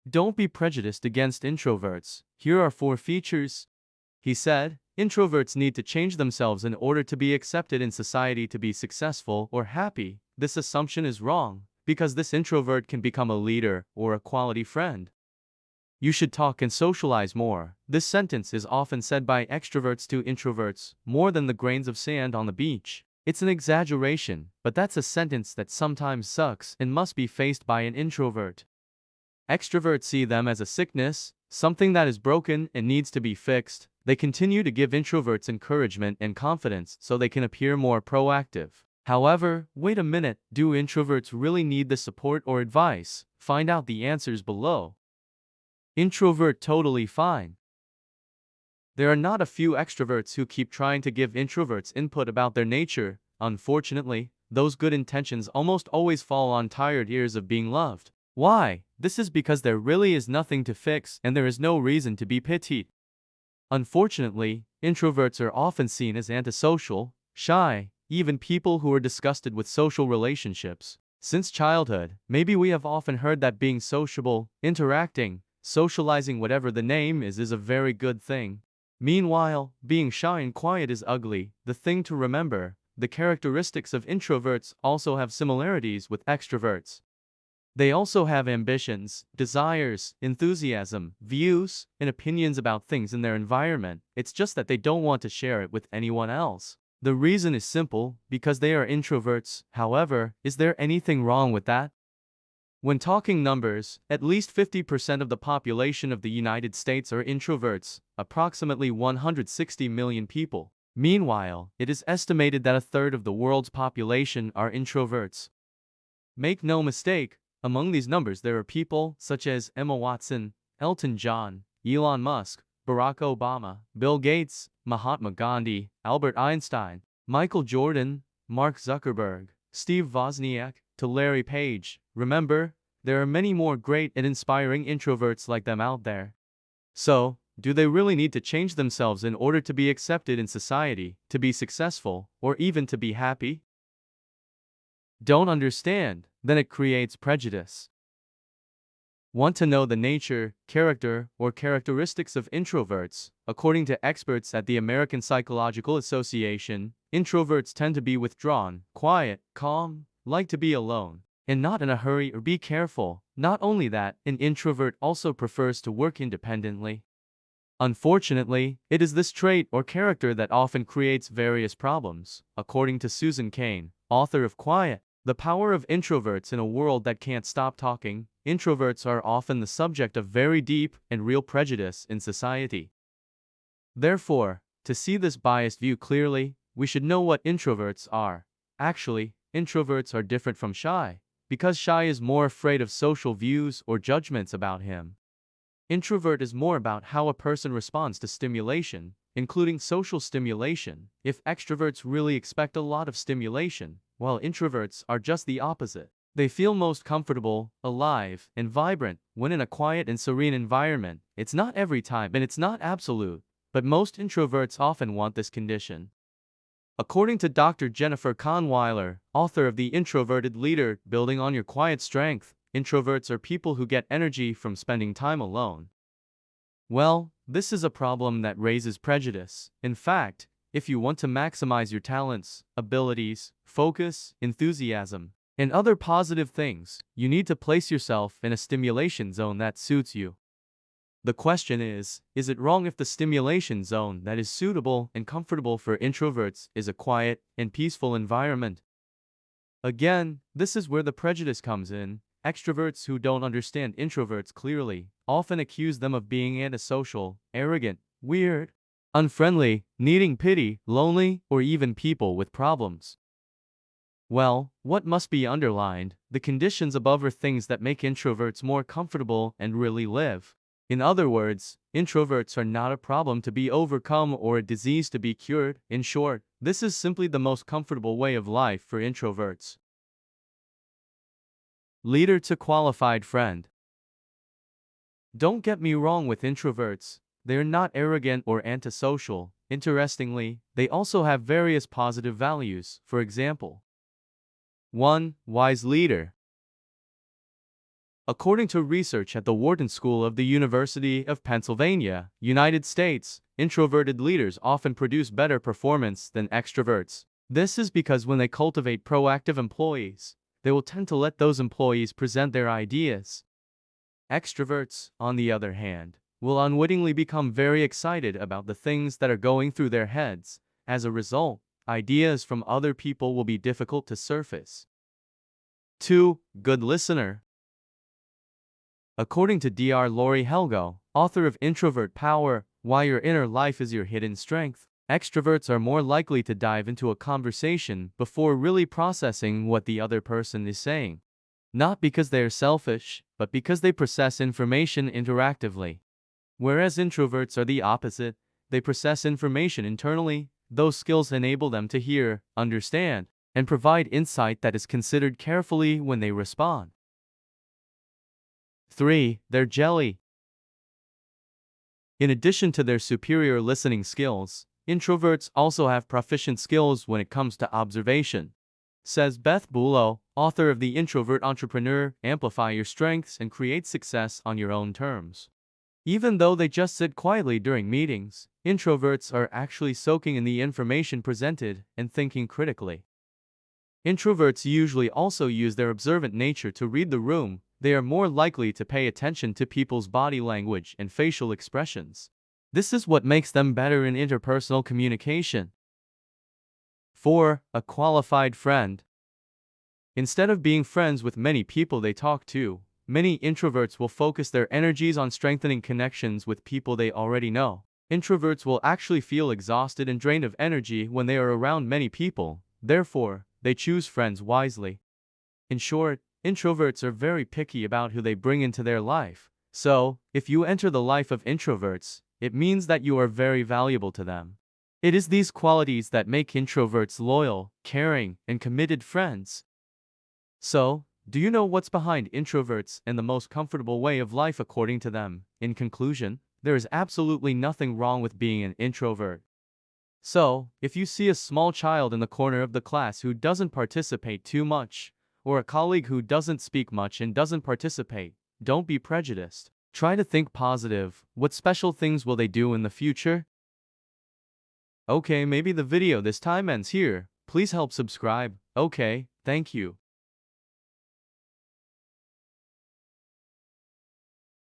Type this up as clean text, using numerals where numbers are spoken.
Don't be prejudiced against introverts. Here are 4 features. He said, introverts need to change themselves in order to be accepted in society to be successful or happy. This assumption is wrong, because this introvert can become a leader or a quality friend. You should talk and socialize more. This sentence is often said by extroverts to introverts, more than the grains of sand on the beach. It's an exaggeration, but that's a sentence that sometimes sucks and must be faced by an introvert. Extroverts see them as a sickness, something that is broken and needs to be fixed. They continue to give introverts encouragement and confidence so they can appear more proactive. However, wait a minute, do introverts really need the support or advice? Find out the answers below. Introvert totally fine. There are not a few extroverts who keep trying to give introverts input about their nature. Unfortunately, those good intentions almost always fall on tired ears of being loved. Why? This is because there really is nothing to fix and there is no reason to be pitied. Unfortunately, introverts are often seen as antisocial, shy, even people who are disgusted with social relationships. Since childhood, maybe we have often heard that being sociable, interacting, socializing, whatever the name is a very good thing. Meanwhile, being shy and quiet is ugly. The thing to remember, the characteristics of introverts also have similarities with extroverts. They also have ambitions, desires, enthusiasm, views, and opinions about things in their environment. It's just that they don't want to share it with anyone else. The reason is simple, because they are introverts. However, is there anything wrong with that? When talking numbers, at least 50% of the population of the United States are introverts, approximately 160 million people. Meanwhile, it is estimated that a third of the world's population are introverts. Make no mistake, among these numbers there are people such as Emma Watson, Elton John, Elon Musk, Barack Obama, Bill Gates, Mahatma Gandhi, Albert Einstein, Michael Jordan, Mark Zuckerberg, Steve Wozniak, to Larry Page. Remember, there are many more great and inspiring introverts like them out there. So, do they really need to change themselves in order to be accepted in society, to be successful, or even to be happy? Don't understand, then it creates prejudice. Want to know the nature, character, or characteristics of introverts? According to experts at the American Psychological Association, introverts tend to be withdrawn, quiet, calm, like to be alone, and not in a hurry or be careful. Not only that, an introvert also prefers to work independently. Unfortunately, it is this trait or character that often creates various problems. According to Susan Cain, author of Quiet, The Power of Introverts in a World That Can't Stop Talking, introverts are often the subject of very deep and real prejudice in society. Therefore, to see this biased view clearly, we should know what introverts are. Actually, introverts are different from shy, because shy is more afraid of social views or judgments about him. Introvert is more about how a person responds to stimulation, including social stimulation. If extroverts really expect a lot of stimulation, while introverts are just the opposite. They feel most comfortable, alive, and vibrant when in a quiet and serene environment. It's not every time and it's not absolute, but most introverts often want this condition. According to Dr. Jennifer Kahnweiler, author of The Introverted Leader, Building on Your Quiet Strength, introverts are people who get energy from spending time alone. Well, this is a problem that raises prejudice. In fact, if you want to maximize your talents, abilities, focus, enthusiasm, and other positive things, you need to place yourself in a stimulation zone that suits you. The question is it wrong if the stimulation zone that is suitable and comfortable for introverts is a quiet and peaceful environment? Again, this is where the prejudice comes in. Extroverts who don't understand introverts clearly often accuse them of being antisocial, arrogant, weird, unfriendly, needing pity, lonely, or even people with problems. Well, what must be underlined? The conditions above are things that make introverts more comfortable and really live. In other words, introverts are not a problem to be overcome or a disease to be cured. In short, this is simply the most comfortable way of life for introverts. Leader to qualified friend. Don't get me wrong with introverts. They're not arrogant or antisocial. Interestingly, they also have various positive values. For example, 1. Wise leader. According to research at the Wharton School of the University of Pennsylvania, United States, introverted leaders often produce better performance than extroverts. This is because when they cultivate proactive employees, they will tend to let those employees present their ideas. Extroverts, on the other hand, will unwittingly become very excited about the things that are going through their heads. As a result, ideas from other people will be difficult to surface. 2. Good listener. According to Dr. Lori Helgo, author of Introvert Power, Why Your Inner Life is Your Hidden Strength, extroverts are more likely to dive into a conversation before really processing what the other person is saying. Not because they are selfish, but because they process information interactively. Whereas introverts are the opposite, they process information internally. Those skills enable them to hear, understand, and provide insight that is considered carefully when they respond. 3. They're jelly. In addition to their superior listening skills, introverts also have proficient skills when it comes to observation. Says Beth Bulow, author of The Introvert Entrepreneur, Amplify Your Strengths and Create Success on Your Own Terms. Even though they just sit quietly during meetings, introverts are actually soaking in the information presented and thinking critically. Introverts usually also use their observant nature to read the room. They are more likely to pay attention to people's body language and facial expressions. This is what makes them better in interpersonal communication. 4. A qualified friend. Instead of being friends with many people they talk to, many introverts will focus their energies on strengthening connections with people they already know. Introverts will actually feel exhausted and drained of energy when they are around many people. Therefore, they choose friends wisely. In short, introverts are very picky about who they bring into their life. So, if you enter the life of introverts, it means that you are very valuable to them. It is these qualities that make introverts loyal, caring, and committed friends. So, do you know what's behind introverts and the most comfortable way of life according to them? In conclusion, there is absolutely nothing wrong with being an introvert. So, if you see a small child in the corner of the class who doesn't participate too much, or a colleague who doesn't speak much and doesn't participate, don't be prejudiced. Try to think positive. What special things will they do in the future? Okay, maybe the video this time ends here. Please help subscribe. Okay, thank you.